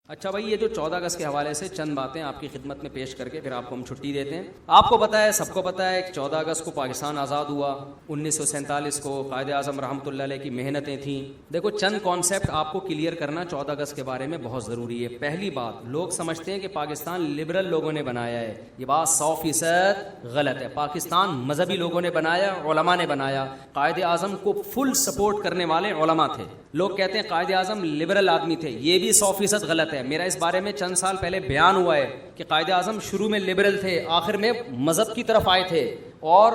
اچھا بھائی، یہ جو 14 اگست کے حوالے سے چند باتیں آپ کی خدمت میں پیش کر کے پھر آپ کو ہم چھٹی دیتے ہیں. آپ کو پتہ ہے، سب کو پتہ ہے کہ 14 اگست کو پاکستان آزاد ہوا. 1947 کو قائد اعظم رحمۃ اللہ علیہ کی محنتیں تھیں. دیکھو، چند کانسیپٹ آپ کو کلیئر کرنا 14 اگست کے بارے میں بہت ضروری ہے. پہلی بات، لوگ سمجھتے ہیں کہ پاکستان لبرل لوگوں نے بنایا ہے. یہ بات 100% غلط ہے. پاکستان مذہبی لوگوں نے بنایا، علماء نے بنایا. قائد اعظم کو فل سپورٹ کرنے والے علماء تھے. لوگ کہتے ہیں قائد اعظم لبرل آدمی تھے، یہ بھی 100% غلط ہے. میرا اس بارے میں چند سال پہلے بیان ہوا ہے کہ قائد اعظم شروع میں لبرل تھے، آخر میں مذہب کی طرف آئے تھے، اور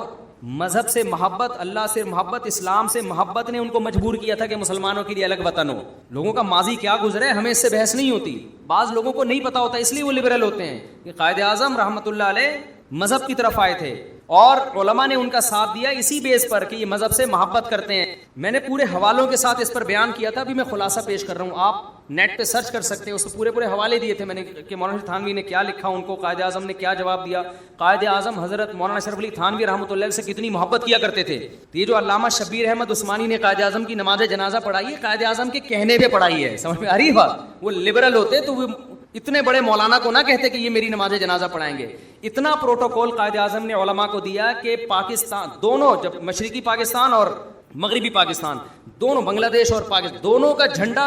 مذہب سے محبت، اللہ سے محبت، اسلام سے محبت نے ان کو مجبور کیا تھا کہ مسلمانوں کے لیے الگ وطن ہو. لوگوں کا ماضی کیا گزرا ہے ہمیں اس سے بحث نہیں ہوتی. بعض لوگوں کو نہیں پتا ہوتا، اس لیے وہ لبرل ہوتے ہیں کہ قائد اعظم رحمۃ اللہ علیہ مذہب کی طرف آئے تھے اور علماء نے ان کا ساتھ دیا اسی بیس پر کہ یہ مذہب سے محبت کرتے ہیں. میں نے پورے حوالوں کے ساتھ اس پر بیان کیا تھا، ابھی میں خلاصہ پیش کر رہا ہوں. آپ نیٹ پہ سرچ کر سکتے ہیں، اس کو پورے حوالے دیے تھے میں نے کہ مولانا تھانوی نے کیا لکھا، ان کو قائد اعظم نے کیا جواب دیا. قائد اعظم حضرت مولانا اشرف علی تھانوی رحمۃ اللہ علیہ سے کتنی محبت کیا کرتے تھے. تو یہ جو علامہ شبیر احمد عثمانی نے قائد اعظم کی نماز جنازہ پڑھائی ہے، قائد اعظم کے کہنے پہ پڑھائی ہے. سمجھ میں آ رہی ہے بات؟ وہ لبرل ہوتے تو وہ اتنے بڑے مولانا کو نہ کہتے کہ یہ میری نماز جنازہ پڑھائیں گے. اتنا پروٹوکول قائد اعظم نے علماء کو دیا کہ پاکستان دونوں، جب مشرقی پاکستان اور مغربی پاکستان دونوں، بنگلہ دیش اور پاکستان دونوں کا جھنڈا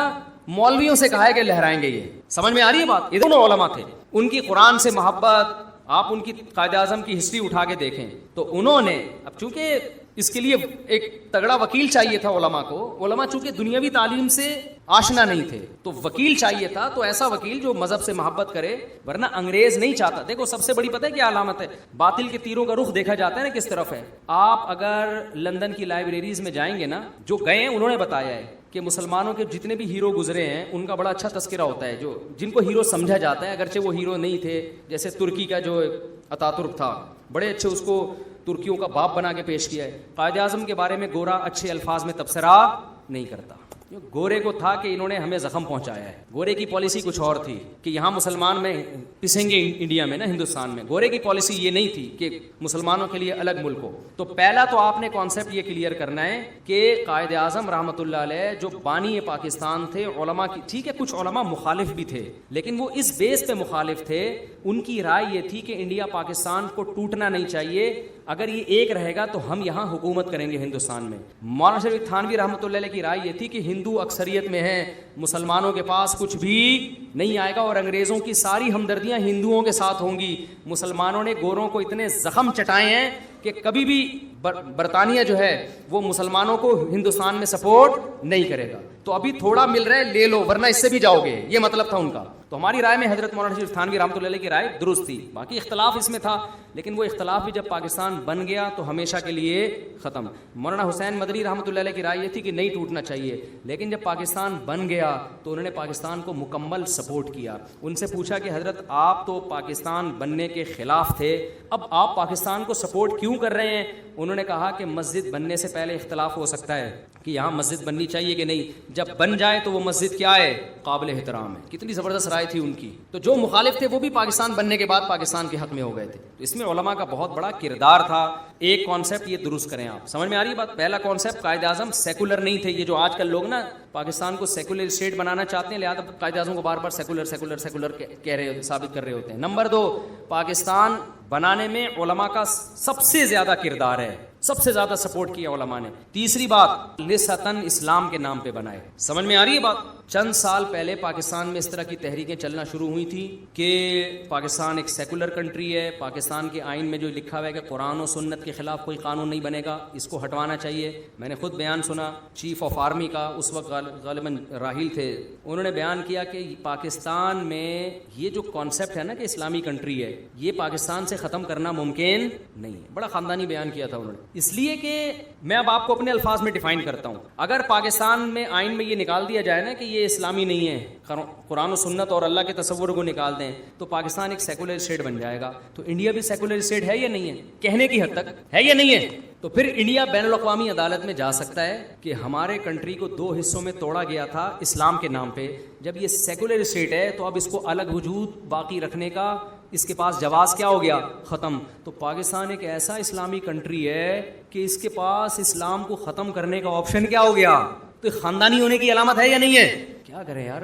مولویوں سے کہا ہے کہ لہرائیں گے. یہ سمجھ میں آ رہی ہے بات؟ یہ دونوں علماء تھے، ان کی قرآن سے محبت. آپ ان کی قائد اعظم کی ہسٹری اٹھا کے دیکھیں تو انہوں نے، اب چونکہ اس کے لیے ایک تگڑا وکیل چاہیے تھا علماء کو، علماء چونکہ دنیاوی تعلیم سے آشنا نہیں تھے تو وکیل چاہیے تھا، تو ایسا وکیل جو مذہب سے محبت کرے، ورنہ انگریز نہیں چاہتا. دیکھو سب سے بڑی پتہ ہے کیا علامت ہے؟ باطل کے تیروں کا رخ دیکھا جاتا ہے نا کس طرف ہے. آپ اگر لندن کی لائبریریز میں جائیں گے نا، جو گئے ہیں انہوں نے بتایا ہے کہ مسلمانوں کے جتنے بھی ہیرو گزرے ہیں ان کا بڑا اچھا تذکرہ ہوتا ہے، جو جن کو ہیرو سمجھا جاتا ہے اگرچہ وہ ہیرو نہیں تھے. جیسے ترکی کا جو اتاتورک تھا، بڑے اچھے اس کو ترکیوں کا باپ بنا کے پیش کیا ہے. قائد اعظم کے بارے میں گورا اچھے الفاظ میں تبصرہ نہیں کرتا. گورے کو تھا کہ انہوں نے ہمیں زخم پہنچایا ہے. گورے کی پالیسی کچھ اور تھی کہ یہاں مسلمان میں پسیں گے انڈیا میں نا، ہندوستان میں. گورے کی پالیسی یہ نہیں تھی کہ مسلمانوں کے لیے الگ ملک ہو. تو پہلا تو آپ نے کانسیپٹ یہ کلیئر کرنا ہے کہ قائد اعظم رحمۃ اللہ علیہ جو بانی پاکستان تھے، علماء کی، ٹھیک ہے کچھ علماء مخالف بھی تھے لیکن وہ اس بیس پہ مخالف تھے، ان کی رائے یہ تھی کہ انڈیا پاکستان کو ٹوٹنا نہیں چاہیے، اگر یہ ایک رہے گا تو ہم یہاں حکومت کریں گے ہندوستان میں. مولانا شریف تھانوی رحمۃ اللہ علیہ کی رائے یہ تھی کہ ہندو اکثریت میں ہیں، مسلمانوں کے پاس کچھ بھی نہیں آئے گا اور انگریزوں کی ساری ہمدردیاں ہندوؤں کے ساتھ ہوں گی. مسلمانوں نے گوروں کو اتنے زخم چٹائے ہیں کہ کبھی بھی برطانیہ جو ہے وہ مسلمانوں کو ہندوستان میں سپورٹ نہیں کرے گا. تو ابھی تھوڑا مل رہا ہے لے لو ورنہ اس سے بھی جاؤ گے، یہ مطلب تھا ان کا. تو ہماری رائے میں حضرت مولانا شریف تھانوی رحمۃ اللہ علیہ کی رائے درست تھی. باقی اختلاف اس میں تھا لیکن وہ اختلاف بھی جب پاکستان بن گیا تو ہمیشہ کے لیے ختم. مولانا حسین مدنی رحمۃ اللہ علیہ کی رائے یہ تھی کہ نہیں ٹوٹنا چاہیے، لیکن جب پاکستان بن گیا تو انہوں نے پاکستان کو مکمل سپورٹ کیا. ان سے پوچھا کہ حضرت آپ تو پاکستان بننے کے خلاف تھے، اب آپ پاکستان کو سپورٹ کیوں کر رہے ہیں؟ انہوں نے کہا کہ مسجد بننے سے پہلے اختلاف ہو سکتا ہے کہ یہاں مسجد بننی چاہیے کہ نہیں، جب بن جائے تو وہ مسجد کیا ہے؟ قابل احترام ہے. کتنی زبردست رائے تھی ان کی. تو جو مخالف تھے وہ بھی پاکستان بننے کے بعد پاکستان کے حق میں ہو گئے تھے. تو اس میں علماء کا بہت بڑا کردار تھا. ایک کانسیپٹ یہ درست کریں آپ، سمجھ میں آ رہی بات؟ پہلا کانسیپٹ، قائد اعظم سیکولر نہیں تھے. یہ جو آج کل لوگ نا پاکستان کو سیکولر اسٹیٹ بنانا چاہتے ہیں، لہٰذا قائد اعظم کو بار بار سیکولر سیکولر سیکولر کہہ رہے، ثابت کر رہے ہوتے ہیں. نمبر 2، پاکستان بنانے میں علماء کا سب سے زیادہ کردار ہے، سب سے زیادہ سپورٹ کیا علماء نے. تیسری بات، نسبتاً اسلام کے نام پہ بنائے. سمجھ میں آ رہی ہے بات؟ چند سال پہلے پاکستان میں اس طرح کی تحریکیں چلنا شروع ہوئی تھی کہ پاکستان ایک سیکولر کنٹری ہے، پاکستان کے آئین میں جو لکھا ہوا ہے کہ قرآن و سنت کے خلاف کوئی قانون نہیں بنے گا، اس کو ہٹوانا چاہیے. میں نے خود بیان سنا چیف آف آرمی کا، اس وقت غالباً راحیل تھے، انہوں نے بیان کیا کہ پاکستان میں یہ جو کانسیپٹ ہے نا کہ اسلامی کنٹری ہے، یہ پاکستان سے ختم کرنا ممکن نہیں ہے. بڑا خاندانی بیان کیا تھا انہوں نے. اس لیے کہ میں اب آپ کو اپنے الفاظ میں ڈیفائن کرتا ہوں، اگر پاکستان میں آئین میں یہ نکال دیا جائے نا کہ یہ اسلامی نہیں ہے، قرآن و سنت اور اللہ کے تصور کو نکال دیں تو پاکستان ایک سیکولر اسٹیٹ بن جائے گا. تو انڈیا بھی سیکولر اسٹیٹ ہے یا نہیں ہے؟ کہنے کی حد تک ہے یا نہیں ہے؟ تو پھر انڈیا بین الاقوامی عدالت میں جا سکتا ہے کہ ہمارے کنٹری کو 2 حصوں میں توڑا گیا تھا اسلام کے نام پہ، جب یہ سیکولر اسٹیٹ ہے تو اب اس کو الگ وجود باقی رکھنے کا اس کے پاس جواز کیا ہو گیا؟ ختم. تو پاکستان ایک ایسا اسلامی کنٹری ہے کہ اس کے پاس اسلام کو ختم کرنے کا آپشن کیا ہو گیا؟ تو خاندانی ہونے کی علامت ہے یا نہیں ہے کیا کریں یار,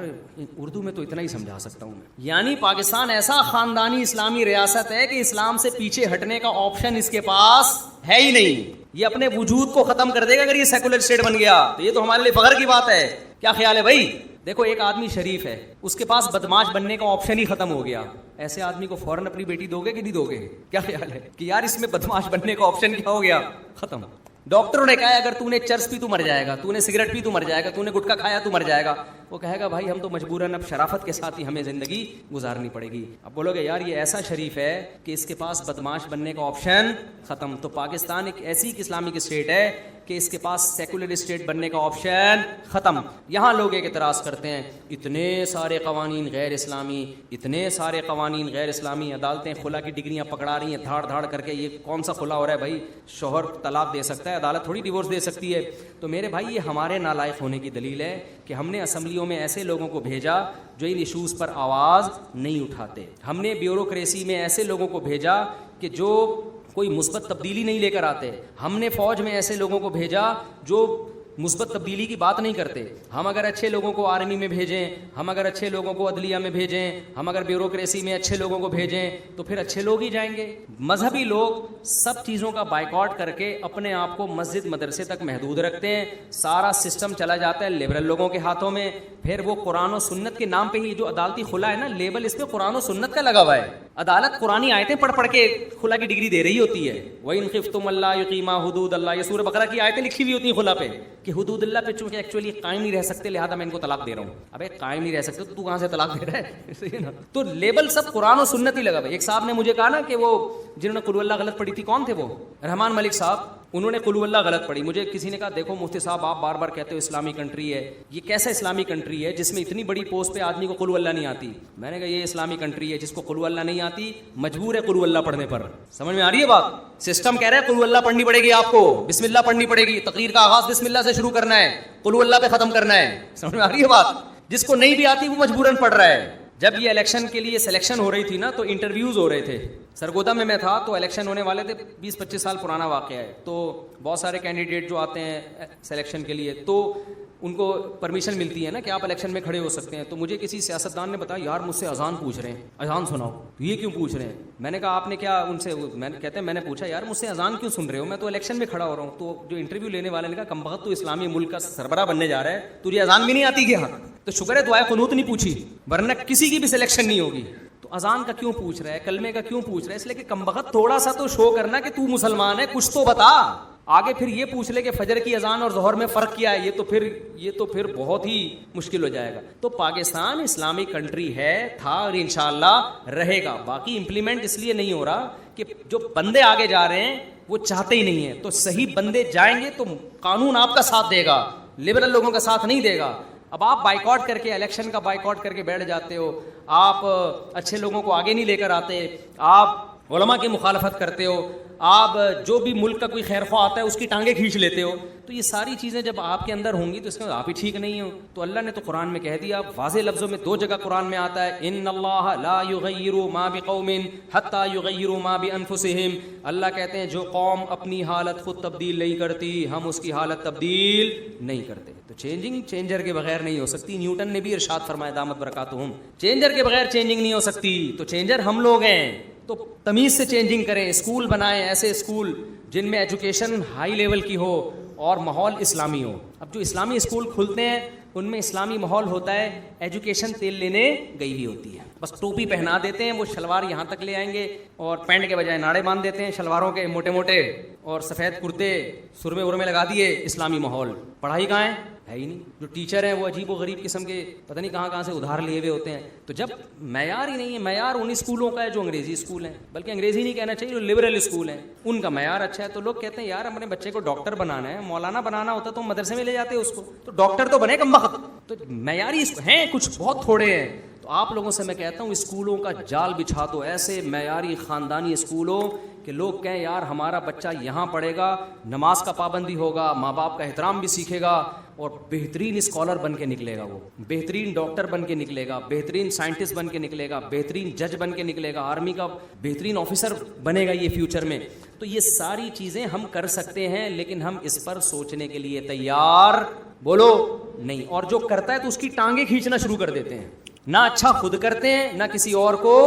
اردو میں تو اتنا ہی سمجھا سکتا ہوں میں. یعنی پاکستان ایسا خاندانی اسلامی ریاست ہے کہ اسلام سے پیچھے ہٹنے کا آپشن اس کے پاس ہے ہی نہیں. یہ اپنے وجود کو ختم کر دے گا اگر یہ سیکولر اسٹیٹ بن گیا, تو یہ تو ہمارے لیے فخر کی بات ہے. کیا خیال ہے بھائی؟ دیکھو ایک آدمی شریف ہے, اس کے پاس بدماش بننے کا آپشن ہی ختم ہو گیا. ایسے آدمی کو فوراً اپنی بیٹی دو گے کہ نہیں دو گے؟ کیا خیال ہے کہ یار اس میں بدماش بننے کا آپشن کیا ہو گیا؟ ختم. ڈاکٹروں نے کہا ہے اگر تو نے چرس پی تو مر جائے گا, تو نے سگریٹ پی تو مر جائے گا, تو نے گٹکا کھایا تو مر جائے گا. وہ کہے گا بھائی ہم تو مجبوراً اب شرافت کے ساتھ ہی ہمیں زندگی گزارنی پڑے گی. اب بولو گے یار یہ ایسا شریف ہے کہ اس کے پاس بدماش بننے کا آپشن ختم. تو پاکستان ایک ایسی اسلامک اسٹیٹ ہے کہ اس کے پاس سیکولر اسٹیٹ بننے کا آپشن ختم. یہاں لوگ ایک اعتراض کرتے ہیں اتنے سارے قوانین غیر اسلامی, اتنے سارے قوانین غیر اسلامی, عدالتیں خلا کی ڈگریاں پکڑا رہی ہیں دھاڑ دھاڑ کر کے. یہ کون سا خلا ہو رہا ہے بھائی؟ شوہر طلاق دے سکتا ہے, عدالت تھوڑی ڈیورس دے سکتی ہے. تو میرے بھائی یہ ہمارے نالائق ہونے کی دلیل ہے کہ ہم نے اسمبلیوں میں ایسے لوگوں کو بھیجا جو ان ایشوز پر آواز نہیں اٹھاتے. ہم نے بیوروکریسی میں ایسے لوگوں کو بھیجا کہ جو کوئی مثبت تبدیلی نہیں لے کر آتے. ہم نے فوج میں ایسے لوگوں کو بھیجا جو مثبت تبدیلی کی بات نہیں کرتے. ہم اگر اچھے لوگوں کو آرمی میں بھیجیں, ہم اگر اچھے لوگوں کو عدلیہ میں بھیجیں, ہم اگر بیوروکریسی میں اچھے لوگوں کو بھیجیں تو پھر اچھے لوگ ہی جائیں گے. مذہبی لوگ سب چیزوں کا بائیکاٹ کر کے اپنے آپ کو مسجد مدرسے تک محدود رکھتے ہیں. سارا سسٹم چلا جاتا ہے لبرل لوگوں کے ہاتھوں میں. پھر وہ قرآن و سنت کے نام پہ ہی جو عدالتی خلا ہے نا, لیبل اس پہ قرآن و سنت کا لگا ہوا ہے. عدالت قرآنی آیتیں پڑھ پڑھ کے خلا کی ڈگری دے رہی ہوتی ہے. وَإِنْ خِفْتُمْ أَلَّا يُقِيمَا حُدُودَ اللَّهِ, یہ سورہ بقرہ کی آیتیں لکھی ہوئی ہوتی ہیں خلا پہ کہ حدود اللہ پہ چونکہ ایکچولی قائم نہیں رہ سکتے لہذا میں ان کو طلاق دے رہا ہوں. ابے قائم نہیں رہ سکتے تو کہاں سے طلاق دے رہا ہے؟ تو لیبل سب قرآن و سنت ہی لگا ہوا ہے. ایک صاحب نے مجھے کہا نا کہ وہ جنہوں نے قل اللہ غلط پڑھی تھی, کون تھے وہ؟ رحمان ملک صاحب, انہوں نے قل اللہ غلط پڑھی. مجھے کسی نے کہا دیکھو مفتی صاحب آپ بار بار کہتے ہو اسلامی کنٹری ہے, یہ کیسا اسلامی کنٹری ہے جس میں اتنی بڑی پوسٹ پہ آدمی کو قل اللہ نہیں آتی؟ میں نے کہا یہ اسلامی کنٹری ہے جس کو قل اللہ نہیں آتی مجبور ہے قل اللہ پڑھنے پر. سمجھ میں آ رہی ہے بات؟ سسٹم کہہ رہا ہے قل اللہ پڑھنی پڑے گی آپ کو, بسم اللہ پڑھنی پڑے گی, تقریر کا آغاز بسم اللہ سے شروع کرنا ہے, قل اللہ پہ ختم کرنا ہے. سمجھ میں آ رہی ہے بات؟ جس کو نہیں بھی آتی وہ مجبوراً پڑھ رہا ہے. جب یہ الیکشن کے لیے سلیکشن ہو رہی تھی نا تو انٹرویوز ہو رہے تھے. سرگودا میں تھا تو الیکشن ہونے والے تھے, 20-25 سال پرانا واقعہ ہے. تو بہت سارے کینڈیڈیٹ جو آتے ہیں سلیکشن کے لیے تو ان کو پرمیشن ملتی ہے نا کہ آپ الیکشن میں کھڑے ہو سکتے ہیں. تو مجھے کسی سیاستدان نے بتایا یار مجھ سے اذان پوچھ رہے ہیں, اذان سناؤ. تو یہ کیوں پوچھ رہے ہیں؟ میں نے کہا آپ نے کیا ان سے, میں نے پوچھا یار مجھ سے اذان کیوں سن رہے ہو, میں تو الیکشن میں کھڑا ہو رہا ہوں. تو جو انٹرویو لینے والے نے کہا کم بخت تو اسلامی ملک کا سربراہ بننے جا رہا ہے, تجھے اذان بھی نہیں آتی کیا؟ تو شکر ہے دعائے قنوت نہیں پوچھی ورنہ کسی کی بھی سلیکشن نہیں ہوگی. تو اذان کا کیوں پوچھ رہا ہے, کلمے کا کیوں پوچھ رہا ہے؟ اس لیے کہ کم بخت تھوڑا سا تو شو کرنا کہ تو مسلمان ہے, کچھ تو بتا. آگے پھر یہ پوچھ لے کہ فجر کی اذان اور ظہر میں فرق کیا ہے, یہ تو پھر بہت ہی مشکل ہو جائے گا. تو پاکستان اسلامی کنٹری ہے, تھا اور انشاءاللہ رہے گا. باقی امپلیمنٹ اس لیے نہیں ہو رہا کہ جو بندے آگے جا رہے ہیں وہ چاہتے ہی نہیں ہیں. تو صحیح بندے جائیں گے تو قانون آپ کا ساتھ دے گا, لبرل لوگوں کا ساتھ نہیں دے گا. اب آپ بائیکاٹ کر کے, الیکشن کا بائیکاٹ کر کے بیٹھ جاتے ہو, آپ اچھے لوگوں کو آگے نہیں لے کر آتے, آپ علماء کی مخالفت کرتے ہو, آپ جو بھی ملک کا کوئی خیر خواہ آتا ہے اس کی ٹانگیں کھینچ لیتے ہو. تو یہ ساری چیزیں جب آپ کے اندر ہوں گی تو اس کا آپ ہی ٹھیک نہیں ہو. تو اللہ نے تو قرآن میں کہہ دیا واضح لفظوں میں, 2 جگہ قرآن میں آتا ہے ان اللہ لا یغیر ما بقوم حتی یغیروا ما بانفسہم. اللہ کہتے ہیں جو قوم اپنی حالت خود تبدیل نہیں کرتی ہم اس کی حالت تبدیل نہیں کرتے. تو چینجنگ چینجر کے بغیر نہیں ہو سکتی. نیوٹن نے بھی ارشاد فرمایا دامت برکاتہم, چینجر کے بغیر چینجنگ نہیں ہو سکتی. تو چینجر ہم لوگ ہیں, تو تمیز سے چینجنگ کریں. اسکول بنائیں, ایسے اسکول جن میں ایجوکیشن ہائی لیول کی ہو اور ماحول اسلامی ہو. اب جو اسلامی اسکول کھلتے ہیں ان میں اسلامی ماحول ہوتا ہے, ایجوکیشن تیل لینے گئی ہوئی ہوتی ہے, بس ٹوپی پہنا دیتے ہیں, وہ شلوار یہاں تک لے آئیں گے اور پینٹ کے بجائے ناڑے باندھ دیتے ہیں شلواروں کے موٹے موٹے, اور سفید کرتے سرمے ورمے لگا دیے. اسلامی ماحول, پڑھائی کہاں ہے ہی نہیں. جو ٹیچر ہیں وہ عجیب و غریب قسم کے پتہ نہیں کہاں سے ادھار لیے ہوئے ہوتے ہیں. تو جب معیار ہی نہیں ہے, معیار ان اسکولوں کا ہے جو انگریزی اسکول ہیں, بلکہ انگریزی نہیں کہنا چاہیے, جو لبرل اسکول ہیں ان کا معیار اچھا ہے. تو لوگ کہتے ہیں یار اپنے بچے کو ڈاکٹر بنانا ہے, مولانا بنانا ہوتا تو مدرسے میں لے جاتے اس کو, تو ڈاکٹر تو بنے کم وقت. تو معیاری ہیں کچھ بہت تھوڑے ہیں. تو آپ لوگوں سے میں کہتا ہوں اسکولوں کا جال بچھا دو, ایسے معیاری خاندانی اسکولوں کہ لوگ کہیں یار ہمارا بچہ یہاں پڑھے گا, نماز کا پابندی ہوگا, ماں باپ کا احترام بھی سیکھے گا, اور بہترین اسکالر بن کے نکلے گا, وہ بہترین ڈاکٹر بن کے نکلے گا, بہترین سائنٹسٹ بن کے نکلے گا, بہترین جج بن کے نکلے گا, آرمی کا بہترین آفیسر بنے گا یہ فیوچر میں. تو یہ ساری چیزیں ہم کر سکتے ہیں, لیکن ہم اس پر سوچنے کے لیے تیار, بولو نہیں, اور جو کرتا ہے تو اس کی ٹانگیں کھینچنا شروع کر دیتے ہیں, نہ اچھا خود کرتے ہیں نہ کسی اور کو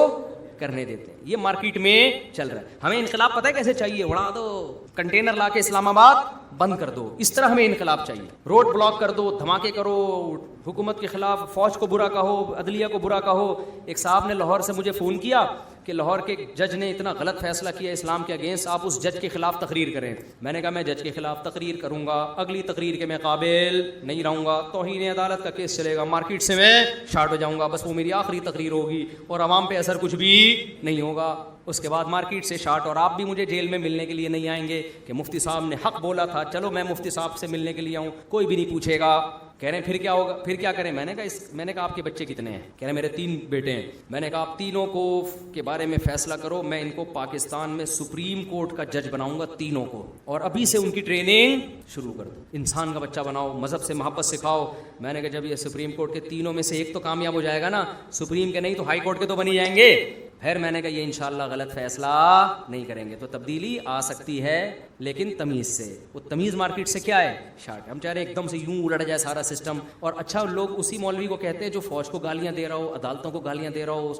کرنے دیتے ہیں. یہ مارکیٹ میں چل رہا ہے. ہمیں انقلاب پتہ ہے کیسے چاہیے؟ اڑا دو, کنٹینر لا کے اسلام آباد بند کر دو, اس طرح ہمیں انقلاب چاہیے. روڈ بلاک کر دو, دھماکے کرو, حکومت کے خلاف فوج کو برا کہو, عدلیہ کو برا کہو. ایک صاحب نے لاہور سے مجھے فون کیا کہ لاہور کے جج نے اتنا غلط فیصلہ کیا اسلام کے اگینسٹ, آپ اس جج کے خلاف تقریر کریں. میں نے کہا میں جج کے خلاف تقریر کروں گا, اگلی تقریر کے میں قابل نہیں رہوں گا, توہین عدالت کا کیس چلے گا, مارکیٹ سے میں شارٹ ہو جاؤں گا, بس وہ میری آخری تقریر ہوگی اور عوام پہ اثر کچھ بھی نہیں ہوگا. اس کے بعد مارکیٹ سے شارٹ, اور آپ بھی مجھے جیل میں ملنے کے لیے نہیں آئیں گے کہ مفتی صاحب نے حق بولا تھا, چلو میں مفتی صاحب سے ملنے کے لیے آؤں, کوئی بھی نہیں پوچھے گا. کہہ رہے ہیں پھر کیا ہوگا, پھر کیا کریں؟ میں نے کہا آپ کے بچے کتنے ہیں؟ کہہ رہے ہیں میرے 3 بیٹے ہیں. میں نے کہا آپ تینوں کو کے بارے میں فیصلہ کرو, میں ان کو پاکستان میں سپریم کورٹ کا جج بناؤں گا تینوں کو, اور ابھی سے ان کی ٹریننگ شروع کر دو. انسان کا بچہ بناؤ, مذہب سے محبت سکھاؤ. میں نے کہا جب یہ سپریم کورٹ کے تینوں میں سے ایک تو کامیاب ہو جائے گا نا, سپریم کے نہیں تو ہائی کورٹ کے تو بن ہی جائیں گے. پھر میں نے کہا یہ انشاءاللہ غلط فیصلہ نہیں کریں گے. تو تبدیلی آ سکتی ہے لیکن تمیز سے. وہ تمیز مارکیٹ سے کیا ہے؟ شارٹ. ہم چاہ رہے ہیں ایک دم سے یوں الٹ جائے سارا سسٹم. اور اچھا لوگ اسی مولوی کو کہتے ہیں جو فوج کو گالیاں دے رہا ہو, عدالتوں کو گالیاں دے رہا ہو,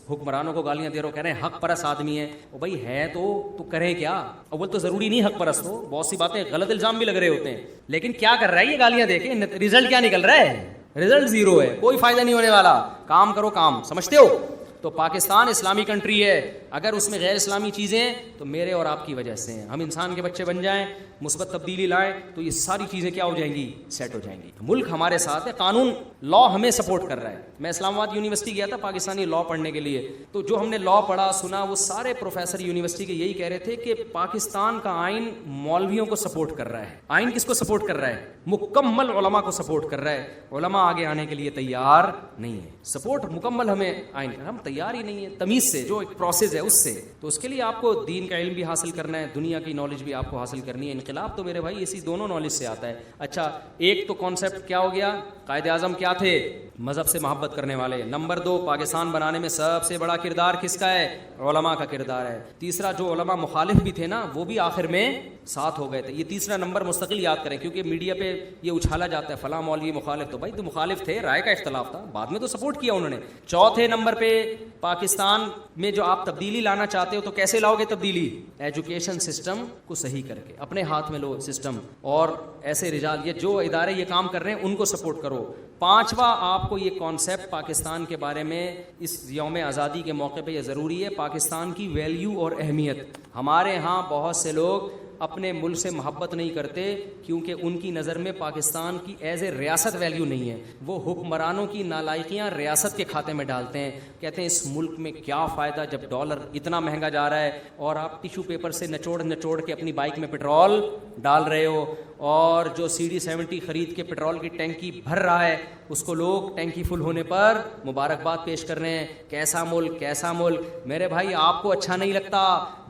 حکمرانوں کو گالیاں دے رہا ہو, کہہ رہے ہیں حق پرست آدمی ہے. وہ بھائی ہے تو کرے کیا؟ اول تو ضروری نہیں حق پرست ہو, بہت سی باتیں غلط الزام بھی لگ رہے ہوتے ہیں, لیکن کیا کر رہا ہے یہ گالیاں دے کے؟ رزلٹ کیا نکل رہا ہے؟ رزلٹ زیرو ہے, کوئی فائدہ نہیں ہونے والا. کام کرو کام, سمجھتے ہو؟ تو پاکستان اسلامی کنٹری ہے, اگر اس میں غیر اسلامی چیزیں ہیں تو میرے اور آپ کی وجہ سے ہیں. ہم انسان کے بچے بن جائیں, مثبت تبدیلی لائیں تو یہ ساری چیزیں کیا ہو جائیں گی؟ سیٹ ہو جائیں گی. ملک ہمارے ساتھ ہے, قانون لا ہمیں سپورٹ کر رہا ہے. میں اسلام آباد یونیورسٹی گیا تھا پاکستانی لا پڑھنے کے لیے, تو جو ہم نے لا پڑھا سنا وہ سارے پروفیسر یونیورسٹی کے یہی کہہ رہے تھے کہ پاکستان کا آئین مولویوں کو سپورٹ کر رہا ہے. آئین کس کو سپورٹ کر رہا ہے؟ مکمل علماء کو سپورٹ کر رہا ہے. علماء آگے آنے کے لیے تیار نہیں ہے. سپورٹ مکمل ہمیں آئین کا, ہم تیار ہی نہیں ہے تمیز سے, جو ایک پروسیس ہے اس سے. تو اس کے لیے آپ کو دین کا علم بھی حاصل کرنا ہے, دنیا کی نالج بھی آپ کو حاصل کرنی ہے. انقلاب تو میرے بھائی اسی دونوں نالج سے آتا ہے. اچھا, ایک تو کانسیپٹ کیا ہو گیا, قائد اعظم کیا تھے؟ مذہب سے محبت کرنے والے. نمبر 2, پاکستان بنانے میں سب سے بڑا کردار کس کا ہے؟ علماء کا کردار ہے. تیسرا, جو علماء مخالف بھی تھے نا وہ بھی آخر میں ساتھ ہو گئے تھے. یہ تیسرا نمبر مستقل یاد کریں, کیونکہ میڈیا پہ یہ اچھالا جاتا ہے فلاں مولوی مخالف. تو بھائی تو مخالف تھے, رائے کا اختلاف تھا, بعد میں تو سپورٹ کیا انہوں نے. چوتھے نمبر پہ, پاکستان میں جو آپ تبدیلی لانا چاہتے ہو تو کیسے لاؤ گے تبدیلی؟ ایجوکیشن سسٹم کو صحیح کر کے, اپنے ہاتھ میں لو سسٹم, اور ایسے رجال یہ جو ادارے یہ کام کر رہے ہیں ان کو سپورٹ کرو. پانچواں, آپ کو یہ کانسیپٹ پاکستان کے بارے میں اس یوم آزادی کے موقع پہ یہ ضروری ہے, پاکستان کی ویلیو اور اہمیت. ہمارے ہاں بہت سے لوگ اپنے ملک سے محبت نہیں کرتے کیونکہ ان کی نظر میں پاکستان کی ایز اے ریاست ویلیو نہیں ہے. وہ حکمرانوں کی نالائقیاں ریاست کے کھاتے میں ڈالتے ہیں, کہتے ہیں اس ملک میں کیا فائدہ جب ڈالر اتنا مہنگا جا رہا ہے اور آپ ٹیشو پیپر سے نچوڑ کے اپنی بائک میں پیٹرول ڈال رہے ہو, اور جو CD70 خرید کے پیٹرول کی ٹینکی بھر رہا ہے اس کو لوگ ٹینکی فل ہونے پر مبارکباد پیش کر رہے ہیں. کیسا ملک, کیسا ملک. میرے بھائی آپ کو اچھا نہیں لگتا,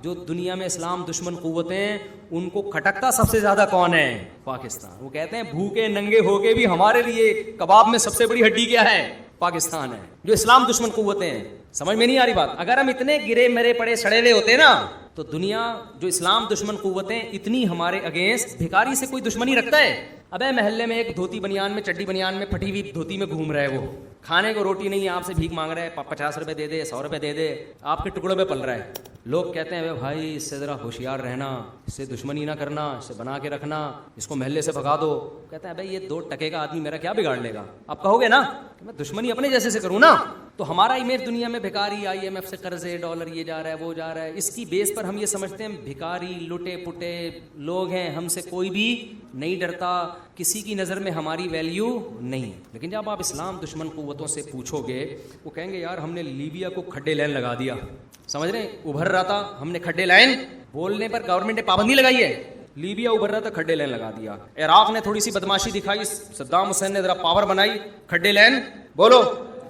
جو دنیا میں اسلام دشمن قوتیں ان کو کھٹکتا سب سے زیادہ کون ہے؟ پاکستان. وہ کہتے ہیں بھوکے ننگے ہو کے بھی ہمارے لیے کباب میں سب سے بڑی ہڈی کیا ہے؟ پاکستان ہے. جو اسلام دشمن قوتیں ہیں, سمجھ میں نہیں آ رہی بات؟ اگر ہم اتنے گرے مرے پڑے سڑے ہوئے ہوتے نا تو دنیا جو اسلام دشمن قوتیں اتنی ہمارے اگینسٹ, بھکاری سے کوئی دشمنی رکھتا ہے؟ ابے محلے میں ایک دھوتی بنیان میں, چڈی بنیان میں, پھٹی ہوئی دھوتی میں گھوم رہا ہے, وہ کھانے کو روٹی نہیں ہے, آپ سے بھیک مانگ رہا ہے, 50 روپے دے دے, 100 روپے دے دے, آپ کے ٹکڑوں پہ پل رہا ہے. لوگ کہتے ہیں بھائی اس سے ذرا ہوشیار رہنا, اس سے دشمنی نہ کرنا, اس سے بنا کے رکھنا, اس کو محلے سے بھگا دو. کہتے ہیں بھائی یہ 2 ٹکے کا آدمی میرا کیا بگاڑ لے گا؟ آپ کہو گے نا کہ میں دشمنی اپنے جیسے سے کروں نا. تو ہمارا امیج دنیا میں بھکاری, IMF سے قرضے, ڈالر یہ جا رہا ہے وہ جا رہا ہے, اس کی بیس پر ہم یہ سمجھتے ہیں بھکاری لٹے پٹے لوگ ہیں, ہم سے کوئی بھی نہیں ڈرتا, کسی کی نظر میں ہماری ویلیو نہیں. لیکن جب آپ اسلام دشمن قوتوں سے پوچھو گے وہ کہیں گے یار ہم نے لیبیا کو کھڈے لائن لگا دیا, سمجھ رہے ہیں, ابھر رہا تھا, ہم نے کھڈے لائن بولنے پر گورنمنٹ نے پابندی لگائی ہے, لیبیا ابھر رہا تھا, کھڈے لائن لگا دیا. عراق نے تھوڑی سی بدماشی دکھائی, صدام حسین نے ذرا پاور بنائی, کھڈے لائن بولو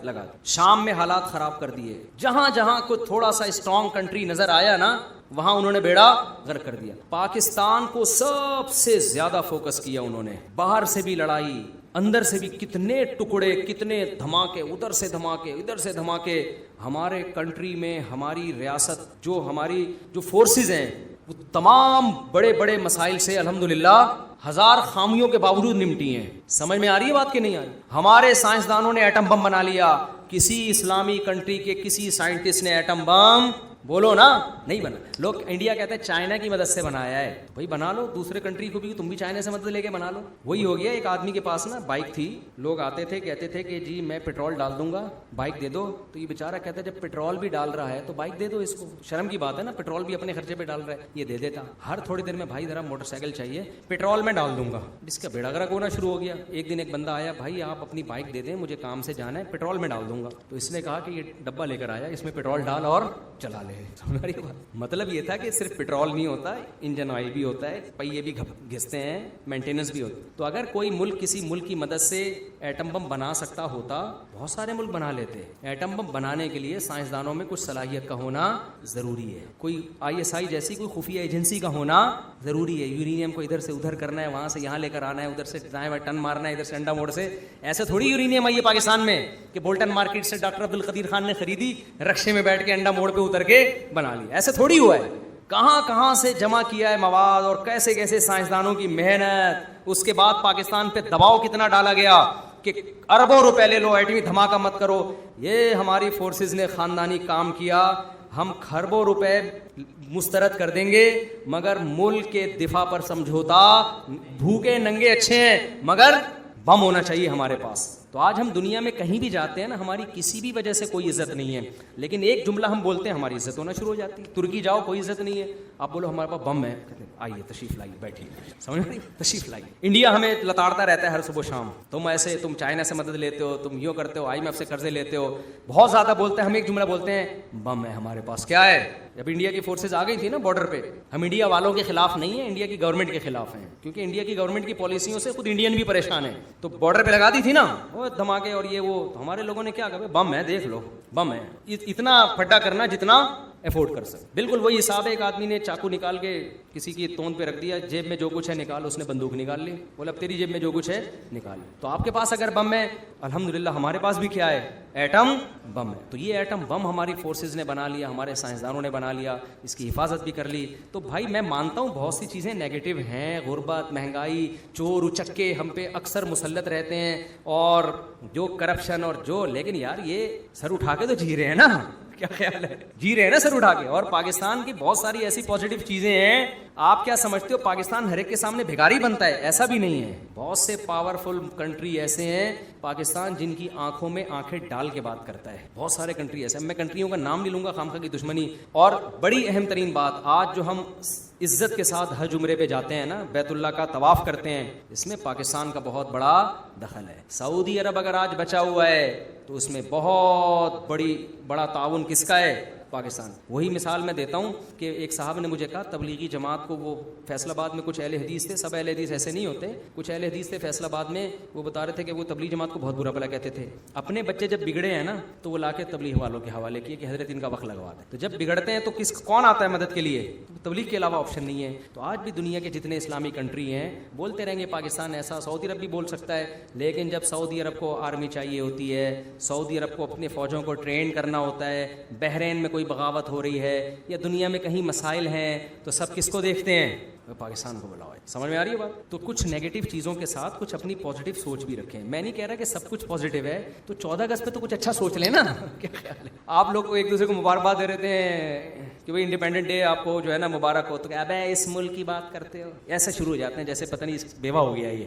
لگا. شام میں حالات خراب کر دیے, جہاں جہاں کوئی تھوڑا سا اسٹرانگ کنٹری نظر آیا نا وہاں انہوں نے بیڑا غرق کر دیا. پاکستان کو سب سے زیادہ فوکس کیا انہوں نے, باہر سے بھی لڑائی, اندر سے بھی کتنے ٹکڑے, کتنے دھماکے, ادھر سے دھماکے ادھر سے دھماکے. ہمارے کنٹری میں ہماری ریاست, جو ہماری جو فورسز ہیں وہ تمام بڑے بڑے مسائل سے الحمدللہ 1000 خامیوں کے باوجود نمٹی ہیں. سمجھ میں آ رہی ہے بات کہ نہیں آ رہی؟ ہمارے سائنسدانوں نے ایٹم بم بنا لیا, کسی اسلامی کنٹری کے کسی سائنٹسٹ نے ایٹم بم بولو نا نہیں بنا. لوگ انڈیا کہتے ہیں چائنا کی مدد سے بنایا ہے. بھائی بنا لو, دوسرے کنٹری کو بھی تم بھی چائنا سے مدد لے کے بنا لو. وہی ہو گیا. ایک آدمی کے پاس نا بائک تھی, لوگ آتے تھے کہتے تھے کہ جی میں پیٹرول ڈال دوں گا, بائک دے دو. تو یہ بیچارہ کہتا ہے جب پیٹرول بھی ڈال رہا ہے تو بائک دے دو اس کو. شرم کی بات ہے نا, پیٹرول بھی اپنے خرچے پہ ڈال رہا ہے, یہ دے دیتا. ہر تھوڑی دیر میں بھائی ذرا موٹر سائیکل چاہیے, پیٹرول میں ڈال دوں گا. اس کا بیڑا گرک ہونا شروع ہو گیا. ایک دن ایک بندہ آیا, بھائی آپ اپنی بائک دے دیں, مجھے کام سے جانا ہے, پیٹرول میں ڈال دوں گا. تو اس نے کہا کہ یہ ڈبہ لے کر آیا, اس میں پیٹرول ڈال اور چلا لے. مطلب یہ تھا کہ صرف پیٹرول نہیں ہوتا, انجن آئل بھی ہوتا ہے, پہیے بھی گھستے ہیں, مینٹیننس بھی ہوتا ہے. تو اگر کوئی ملک کسی ملک کی مدد سے ایٹم بم بنا سکتا ہوتا, بہت سارے ملک بنا لیتے. ایٹم بم بنانے کے لیے سائنسدانوں میں کچھ صلاحیت کا ہونا ضروری ہے. کوئی ISI جیسی کوئی خفیہ ایجنسی کا ہونا ضروری ہے. یورینیم کو ادھر سے ادھر کرنا ہے, وہاں سے یہاں لے کر آنا ہے, ادھر سے دائیں ٹن مارنا ہے, ادھر سے انڈا موڑ سے. ایسے تھوڑی یورینیم آئی ہے پاکستان میں کہ بولٹن مارکیٹ سے ڈاکٹر عبد القدیر خان نے خریدی, رکشے میں بیٹھ کے انڈا موڑ پہ اتر کے بنا لی. ایسے تھوڑی ہوا ہے. کہاں کہاں سے جمع کیا ہے مواد, اور کیسے کیسے سائنسدانوں کی محنت. اس کے بعد پاکستان پہ دباؤ کتنا ڈالا گیا کہ اربوں روپے لے لو, ایٹمی دھماکہ مت کرو. یہ ہماری فورسز نے خاندانی کام کیا. ہم خربوں روپے مسترد کر دیں گے مگر ملک کے دفاع پر سمجھوتا. بھوکے ننگے اچھے ہیں مگر بم ہونا چاہیے ہمارے پاس. تو آج ہم دنیا میں کہیں بھی جاتے ہیں نا, ہماری کسی بھی وجہ سے کوئی عزت نہیں ہے, لیکن ایک جملہ ہم بولتے ہیں ہماری عزت ہونا شروع ہو جاتی ہے. ترکی جاؤ کوئی عزت نہیں ہے, آپ بولو ہمارے پاس بم ہے, کہتے ہیں آئیے تشریف لائیے بیٹھیے, سمجھ رہی, تشریف لائیے. انڈیا ہمیں لتاڑتا رہتا ہے ہر صبح شام, تم چائنا سے مدد لیتے ہو, تم یوں کرتے ہو, IMF سے قرضے لیتے ہو, بہت زیادہ بولتے ہیں. ہم ایک جملہ بولتے ہیں بم ہے ہمارے پاس. کیا ہے؟ جب انڈیا کی فورسز آ گئی تھی نا بارڈر پہ, ہم انڈیا والوں کے خلاف نہیں ہیں, انڈیا کی گورنمنٹ کے خلاف ہیں, کیونکہ انڈیا کی گورنمنٹ کی پالیسیوں سے خود انڈین بھی پریشان ہے. تو بارڈر پہ لگا دی تھی نا وہ دھماکے اور یہ وہ, ہمارے لوگوں نے کیا کہا, بم ہے دیکھ لو, بم ہے. اتنا پھڈا کرنا جتنا افورڈ کر سکے. بالکل وہی حساب ہے. ایک آدمی نے چاقو نکال کے کسی کی توند پہ رکھ دیا, جیب میں جو کچھ ہے نکال, اس نے بندوق نکال لی, بولا اب تیری جیب میں جو کچھ ہے نکال. تو آپ کے پاس اگر بم ہے, الحمدللہ ہمارے پاس بھی کیا ہے, ایٹم بم ہے. تو یہ ایٹم بم ہماری فورسز نے بنا لیا, ہمارے سائنسدانوں نے بنا لیا, اس کی حفاظت بھی کر لی. تو بھائی میں مانتا ہوں بہت سی چیزیں نیگیٹو ہیں, غربت, مہنگائی, چور اچکے ہم پہ اکثر مسلط رہتے ہیں, اور جو کرپشن اور جو, لیکن یار یہ سر اٹھا کے تو جی رہے ہیں نا, کیا خیال ہے, جی رہے ہیں نا سر اٹھا کے. اور پاکستان کی بہت ساری ایسی پازیٹیو چیزیں ہیں. آپ کیا سمجھتے ہو پاکستان ہر ایک کے سامنے بھکاری بنتا ہے؟ ایسا بھی نہیں ہے. بہت سے پاورفل کنٹری ایسے ہیں پاکستان جن کی آنکھوں میں آنکھیں ڈال کے بات کرتا ہے. بہت سارے کنٹری ایسے ہیں, میں کنٹریوں کا نام نہیں لوں گا, خامخواہ کی دشمنی. اور بڑی اہم ترین بات, آج جو ہم عزت کے ساتھ حج عمرے پہ جاتے ہیں نا, بیت اللہ کا طواف کرتے ہیں, اس میں پاکستان کا بہت بڑا دخل ہے. سعودی عرب اگر آج بچا ہوا ہے تو اس میں بہت بڑا تعاون کس کا ہے؟ پاکستان. وہی مثال میں دیتا ہوں کہ ایک صاحب نے مجھے کہا تبلیغی جماعت کو, وہ فیصل آباد میں کچھ اہل حدیث تھے, سب اہل حدیث ایسے نہیں ہوتے, کچھ اہل حدیث تھے فیصل آباد میں, وہ بتا رہے تھے کہ وہ تبلیغ جماعت کو بہت برا بھلا کہتے تھے. اپنے بچے جب بگڑے ہیں نا تو وہ لا کے تبلیغ والوں کے حوالے کیے کہ حضرت ان کا وقت لگوا دیں. تو جب بگڑتے ہیں تو کون آتا ہے مدد کے لیے؟ تبلیغ کے علاوہ آپشن نہیں ہے. تو آج بھی دنیا کے جتنے اسلامی کنٹری ہیں بولتے رہیں گے پاکستان ایسا, سعودی عرب بھی بول سکتا ہے, لیکن جب سعودی عرب کو آرمی چاہیے ہوتی ہے, سعودی عرب کو اپنے فوجوں کو ٹرین کرنا ہوتا ہے, بحرین میں کوئی بغاوت ہو رہی ہے یا دنیا میں کہیں مسائل ہیں, تو سب کس کو دیکھتے ہیں؟ پاکستان کو بلاؤ. سمجھ میں آ رہی ہے بات؟ تو کچھ نیگیٹو چیزوں کے ساتھ کچھ اپنی پازیٹیو سوچ بھی رکھیں. میں نہیں کہہ رہا کہ سب کچھ پازیٹیو ہے, تو 14 اگست پہ تو کچھ اچھا سوچ لیں نا. کیا خیال ہے؟ آپ لوگ ایک دوسرے کو مبارکباد دے رہتے ہیں کہ بھائی انڈیپینڈنٹ ڈے آپ کو جو ہے نا مبارک ہو, تو کہ ابے اس ملک کی بات کرتے ہو, ایسا شروع ہو جاتے ہیں جیسے پتہ نہیں بیوہ ہو گیا یہ.